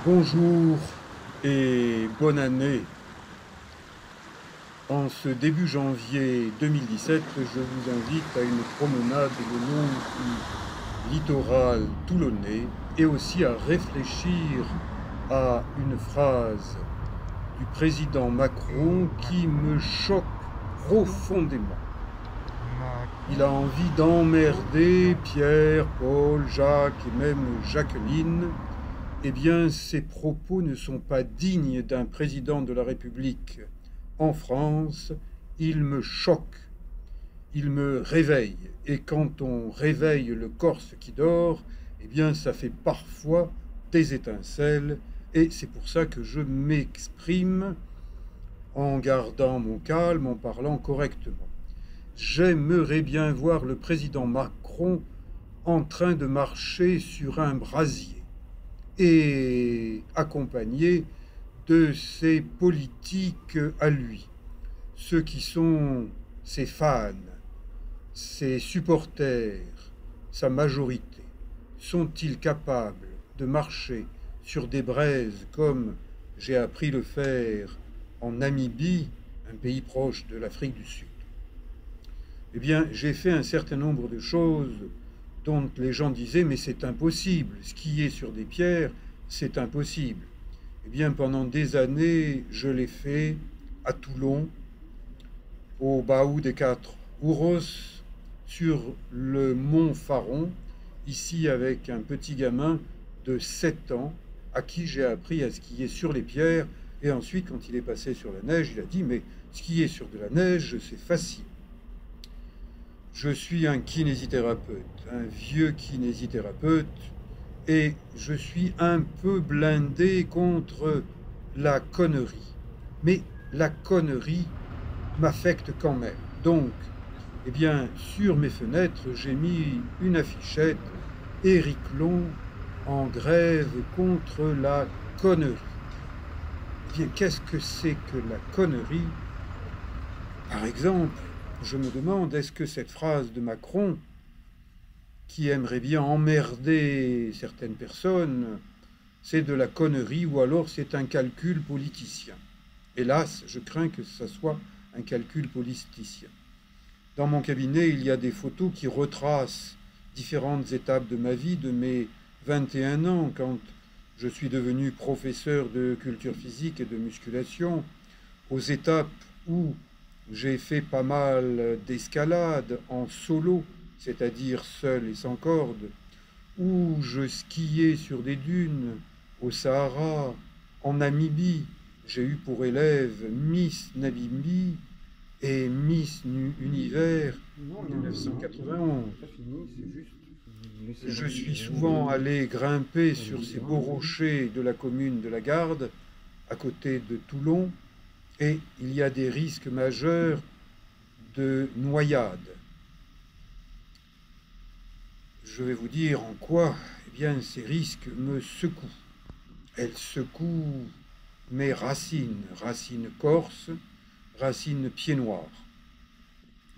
Bonjour et bonne année. En ce début janvier 2017, je vous invite à une promenade le long du littoral toulonnais et aussi à réfléchir à une phrase du président Macron qui me choque profondément. Il a envie d'emmerder Pierre, Paul, Jacques et même Jacqueline. Eh bien, ces propos ne sont pas dignes d'un président de la République en France. Ils me choquent, ils me réveillent. Et quand on réveille le Corse qui dort, eh bien, ça fait parfois des étincelles. Et c'est pour ça que je m'exprime en gardant mon calme, en parlant correctement. J'aimerais bien voir le président Macron en train de marcher sur un brasier et accompagné de ses politiques à lui, ceux qui sont ses fans, ses supporters, sa majorité. Sont-ils capables de marcher sur des braises comme j'ai appris le faire en Namibie, un pays proche de l'Afrique du Sud? Eh bien, j'ai fait un certain nombre de choses dont les gens disaient mais c'est impossible, skier sur des pierres, c'est impossible. Eh bien, pendant des années, je l'ai fait à Toulon, au Baou des Quatre Ouros, sur le mont Faron, ici avec un petit gamin de 7 ans à qui j'ai appris à skier sur les pierres. Et ensuite, quand il est passé sur la neige, il a dit mais skier sur de la neige, c'est facile. Je suis un kinésithérapeute, un vieux kinésithérapeute, et je suis un peu blindé contre la connerie. Mais la connerie m'affecte quand même. Donc, eh bien, sur mes fenêtres, j'ai mis une affichette Éric Long en grève contre la connerie. Eh bien, qu'est-ce que c'est que la connerie? Par exemple, je me demande, est-ce que cette phrase de Macron, qui aimerait bien emmerder certaines personnes, c'est de la connerie ou alors c'est un calcul politicien? Hélas, je crains que ce soit un calcul politicien. Dans mon cabinet, il y a des photos qui retracent différentes étapes de ma vie, de mes 21 ans, quand je suis devenu professeur de culture physique et de musculation, aux étapes où j'ai fait pas mal d'escalade en solo, c'est-à-dire seul et sans corde, où je skiais sur des dunes au Sahara, en Namibie. J'ai eu pour élève Miss Namibie et Miss Univers 1991. Je suis souvent allé grimper sur ces beaux rochers de la commune de la Garde, à côté de Toulon, et il y a des risques majeurs de noyade. Je vais vous dire en quoi, eh bien, ces risques me secouent. Elles secouent mes racines, racines corse, racines pieds noirs.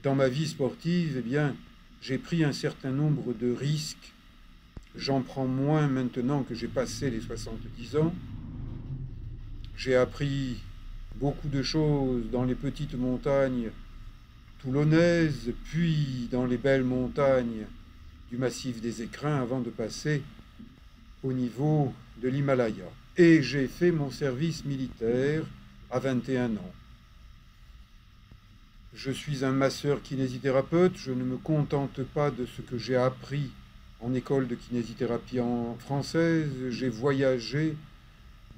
Dans ma vie sportive, eh bien, j'ai pris un certain nombre de risques. J'en prends moins maintenant que j'ai passé les 70 ans. J'ai appris beaucoup de choses dans les petites montagnes toulonnaises, puis dans les belles montagnes du massif des Écrins avant de passer au niveau de l'Himalaya. Et j'ai fait mon service militaire à 21 ans. Je suis un masseur kinésithérapeute, je ne me contente pas de ce que j'ai appris en école de kinésithérapie française, j'ai voyagé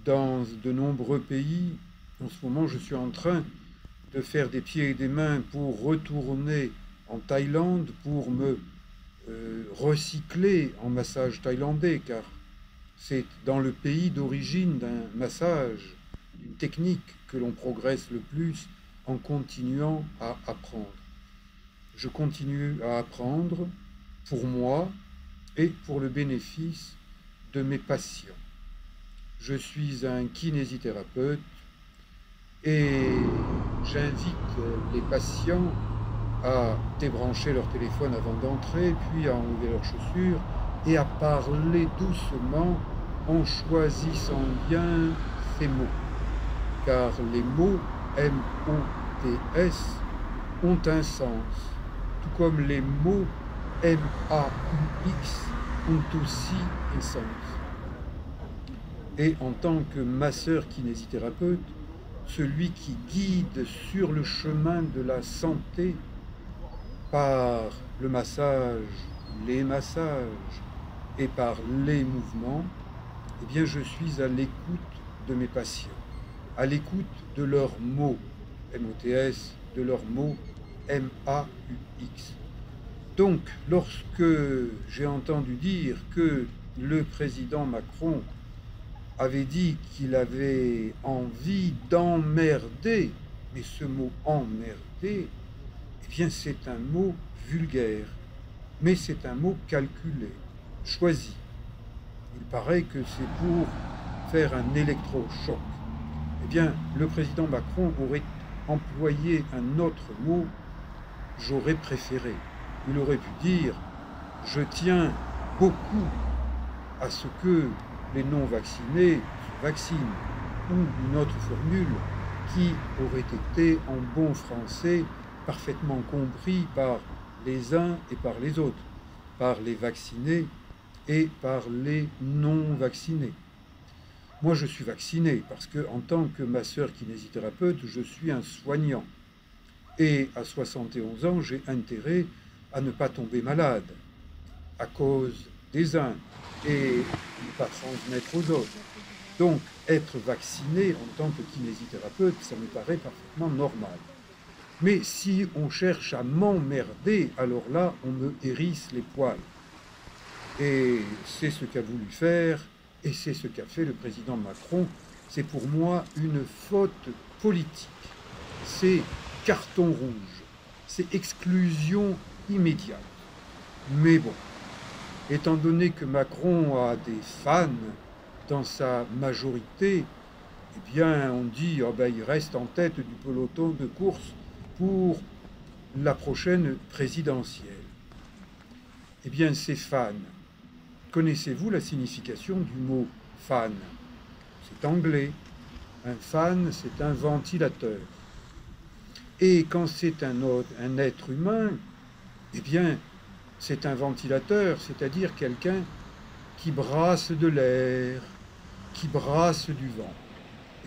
dans de nombreux pays. En ce moment, je suis en train de faire des pieds et des mains pour retourner en Thaïlande, pour me recycler en massage thaïlandais, car c'est dans le pays d'origine d'un massage, d'une technique que l'on progresse le plus en continuant à apprendre. Je continue à apprendre pour moi et pour le bénéfice de mes patients. Je suis un kinésithérapeute et j'invite les patients à débrancher leur téléphone avant d'entrer, puis à enlever leurs chaussures et à parler doucement en choisissant bien ces mots, car les mots M-O-T-S ont un sens, tout comme les mots M-A-U-X ont aussi un sens. Et en tant que masseur kinésithérapeute, celui qui guide sur le chemin de la santé par le massage, les massages et par les mouvements, eh bien je suis à l'écoute de mes patients, à l'écoute de leurs mots, M-O-T-S, de leurs mots M-A-U-X. Donc, lorsque j'ai entendu dire que le président Macron avait dit qu'il avait envie d'emmerder, mais ce mot emmerder, eh bien c'est un mot vulgaire, mais c'est un mot calculé, choisi. Il paraît que c'est pour faire un électrochoc. Eh bien, le président Macron aurait employé un autre mot, j'aurais préféré. Il aurait pu dire « Je tiens beaucoup à ce que les non-vaccinés se vaccinent » ou une autre formule qui aurait été en bon français parfaitement compris par les uns et par les autres, par les vaccinés et par les non-vaccinés. Moi, je suis vacciné parce que, en tant que masseur kinésithérapeute, je suis un soignant. Et à 71 ans, j'ai intérêt à ne pas tomber malade à cause des uns et ne pas transmettre aux autres. Donc, être vacciné en tant que kinésithérapeute, ça me paraît parfaitement normal. Mais si on cherche à m'emmerder, alors là, on me hérisse les poils. Et c'est ce qu'a voulu faire, et c'est ce qu'a fait le président Macron. C'est pour moi une faute politique. C'est carton rouge. C'est exclusion immédiate. Mais bon, étant donné que Macron a des fans dans sa majorité, eh bien on dit oh ben, il reste en tête du peloton de course pour la prochaine présidentielle. Eh bien ces fans, connaissez-vous la signification du mot fan? C'est anglais. Un fan, c'est un ventilateur. Et quand c'est un être humain, eh bien, c'est un ventilateur, c'est-à-dire quelqu'un qui brasse de l'air, qui brasse du vent.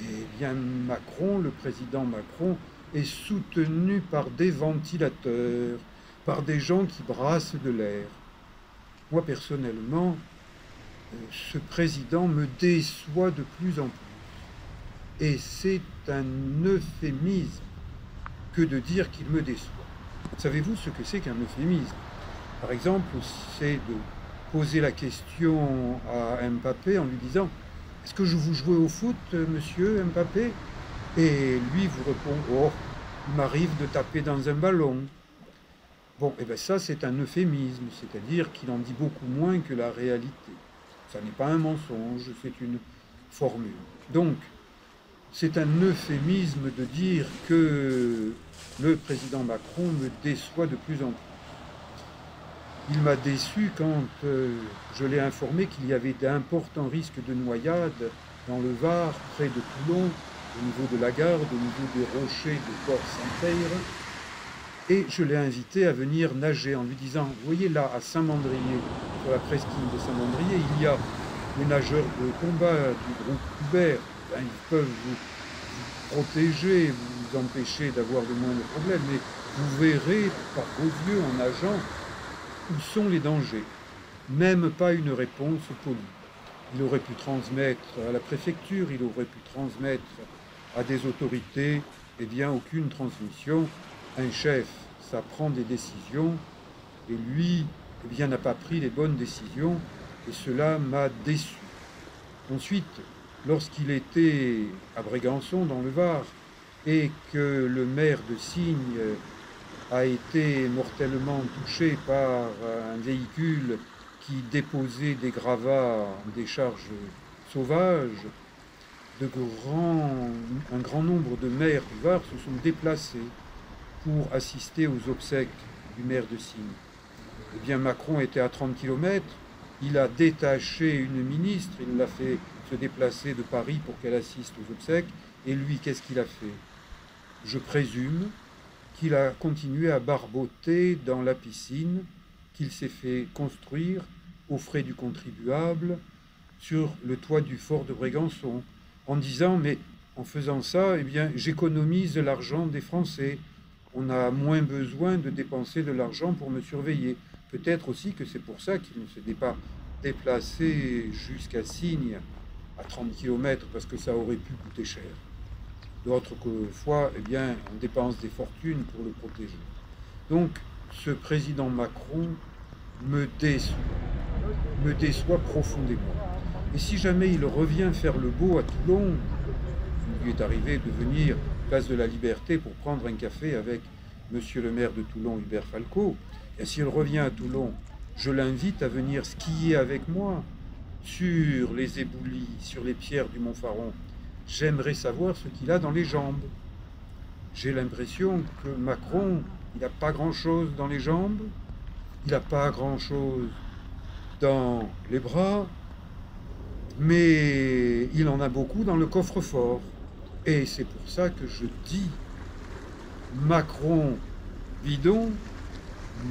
Eh bien, Macron, le président Macron, est soutenu par des ventilateurs, par des gens qui brassent de l'air. Moi, personnellement, ce président me déçoit de plus en plus. Et c'est un euphémisme que de dire qu'il me déçoit. Savez-vous ce que c'est qu'un euphémisme? Par exemple, c'est de poser la question à Mbappé en lui disant « Est-ce que je vous jouez au foot, monsieur Mbappé ?» Et lui vous répond « Oh, il m'arrive de taper dans un ballon. » Bon, et bien ça c'est un euphémisme, c'est-à-dire qu'il en dit beaucoup moins que la réalité. Ça n'est pas un mensonge, c'est une formule. Donc, c'est un euphémisme de dire que le président Macron me déçoit de plus en plus. Il m'a déçu quand je l'ai informé qu'il y avait d'importants risques de noyade dans le Var, près de Toulon, au niveau de la Garde, au niveau des rochers de Port-Saint-Peyre. Et je l'ai invité à venir nager en lui disant, vous voyez là, à Saint-Mandrier, sur la presqu'île de Saint-Mandrier, il y a les nageurs de combat du groupe Hubert. Ben, ils peuvent vous protéger, vous empêcher d'avoir le moindre problème, mais vous verrez par vos yeux en nageant où sont les dangers. Même pas une réponse polie. Il aurait pu transmettre à la préfecture, il aurait pu transmettre à des autorités, eh bien aucune transmission. Un chef, ça prend des décisions, et lui, eh bien, n'a pas pris les bonnes décisions, et cela m'a déçu. Ensuite, lorsqu'il était à Brégançon, dans le Var, et que le maire de Signes a été mortellement touché par un véhicule qui déposait des gravats, des charges sauvages, un grand nombre de maires du Var se sont déplacés pour assister aux obsèques du maire de Signes. Eh bien, Macron était à 30 km, il a détaché une ministre, il l'a fait se déplacer de Paris pour qu'elle assiste aux obsèques, et lui, qu'est-ce qu'il a fait? Je présume qu'il a continué à barboter dans la piscine qu'il s'est fait construire aux frais du contribuable sur le toit du fort de Brégançon, en disant, mais en faisant ça, eh bien, j'économise de l'argent des Français. On a moins besoin de dépenser de l'argent pour me surveiller. Peut-être aussi que c'est pour ça qu'il ne s'était pas déplacé jusqu'à Signes, à 30 km, parce que ça aurait pu coûter cher. D'autres fois, eh bien, on dépense des fortunes pour le protéger. Donc, ce président Macron me déçoit profondément. Et si jamais il revient faire le beau à Toulon, il lui est arrivé de venir place de la Liberté pour prendre un café avec monsieur le maire de Toulon, Hubert Falco, et s'il revient à Toulon, je l'invite à venir skier avec moi sur les éboulis, sur les pierres du Mont-Faron. J'aimerais savoir ce qu'il a dans les jambes. J'ai l'impression que Macron, il n'a pas grand-chose dans les jambes, il n'a pas grand-chose dans les bras, mais il en a beaucoup dans le coffre-fort. Et c'est pour ça que je dis Macron bidon,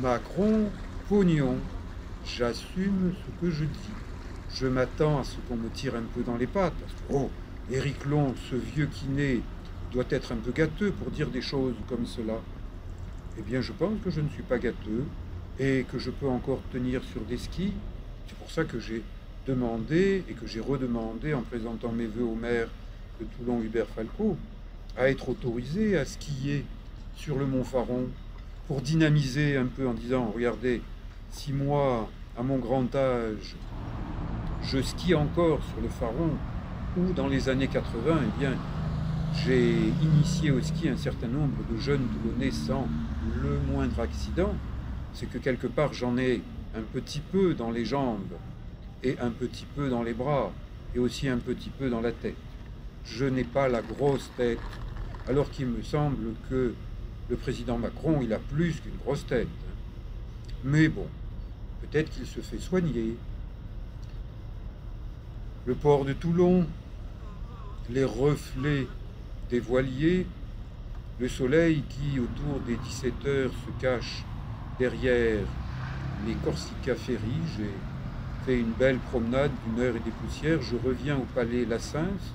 Macron pognon. J'assume ce que je dis. Je m'attends à ce qu'on me tire un peu dans les pattes. Parce que, oh, Éric Long, ce vieux kiné, doit être un peu gâteux pour dire des choses comme cela. Eh bien, je pense que je ne suis pas gâteux et que je peux encore tenir sur des skis. C'est pour ça que j'ai demandé et que j'ai redemandé en présentant mes vœux au maire de Toulon, Hubert Falco, à être autorisé à skier sur le Mont-Faron pour dynamiser un peu en disant, regardez, si moi, à mon grand âge, je skie encore sur le Faron, ou dans les années 80, eh bien, j'ai initié au ski un certain nombre de jeunes Toulonnais sans le moindre accident, c'est que quelque part j'en ai un petit peu dans les jambes, et un petit peu dans les bras, et aussi un petit peu dans la tête. Je n'ai pas la grosse tête, alors qu'il me semble que le président Macron, il a plus qu'une grosse tête. Mais bon, peut-être qu'il se fait soigner. Le port de Toulon, les reflets des voiliers, le soleil qui, autour des 17 heures, se cache derrière les Corsica Ferry. J'ai fait une belle promenade d'une heure et des poussières. Je reviens au palais Lassens,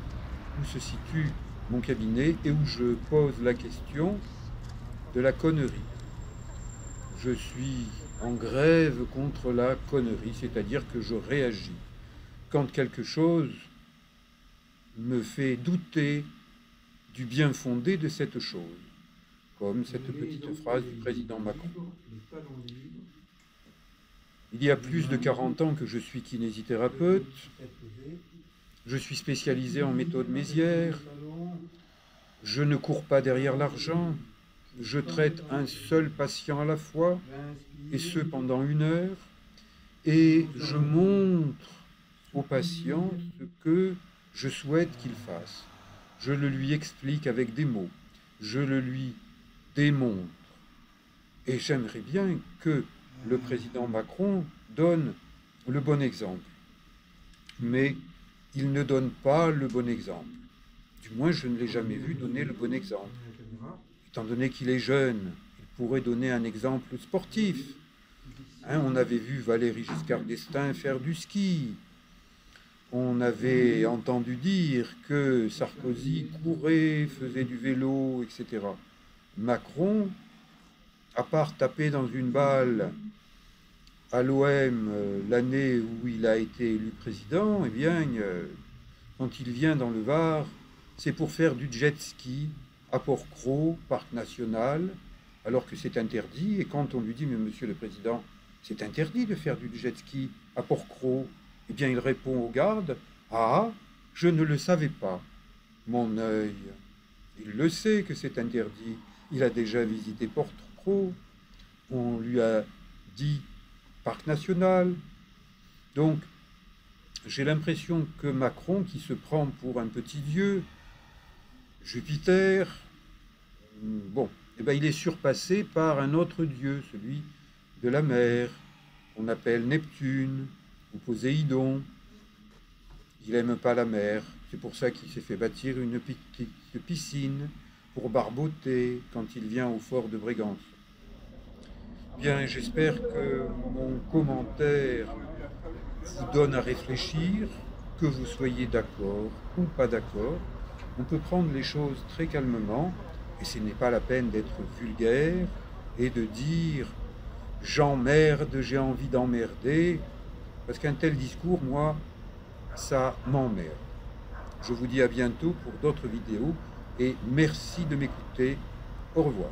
où se situe mon cabinet et où je pose la question de la connerie. Je suis en grève contre la connerie, c'est-à-dire que je réagis quand quelque chose me fait douter du bien fondé de cette chose, comme cette petite phrase du président Macron. Il y a plus de 40 ans que je suis kinésithérapeute, je suis spécialisé en méthode Mézières, je ne cours pas derrière l'argent, je traite un seul patient à la fois, et ce pendant 1 heure, et je montre au patient ce que je souhaite qu'il fasse. Je le lui explique avec des mots, je le lui démontre. Et j'aimerais bien que le président Macron donne le bon exemple. Mais il ne donne pas le bon exemple. Du moins, je ne l'ai jamais vu donner le bon exemple. Étant donné qu'il est jeune, il pourrait donner un exemple sportif. On avait vu Valéry Giscard d'Estaing faire du ski. On avait entendu dire que Sarkozy courait, faisait du vélo, etc. Macron, à part taper dans une balle à l'OM l'année où il a été élu président, eh bien, quand il vient dans le Var, c'est pour faire du jet ski à Port-Cros, parc national, alors que c'est interdit. Et quand on lui dit, mais monsieur le président, c'est interdit de faire du jet ski à Port-Cros, eh bien, il répond aux gardes, ah, je ne le savais pas. Mon œil, il le sait que c'est interdit. Il a déjà visité Port-Cros. On lui a dit parc national. Donc, j'ai l'impression que Macron, qui se prend pour un petit dieu, Jupiter, bon, eh ben, il est surpassé par un autre dieu, celui de la mer, qu'on appelle Neptune. ou Poséidon. Il n'aime pas la mer, c'est pour ça qu'il s'est fait bâtir une petite piscine pour barboter quand il vient au fort de Brégances. Bien, j'espère que mon commentaire vous donne à réfléchir, que vous soyez d'accord ou pas d'accord. On peut prendre les choses très calmement, et ce n'est pas la peine d'être vulgaire et de dire « j'emmerde, j'ai envie d'emmerder », parce qu'un tel discours, moi, ça m'emmerde. Je vous dis à bientôt pour d'autres vidéos, et merci de m'écouter. Au revoir.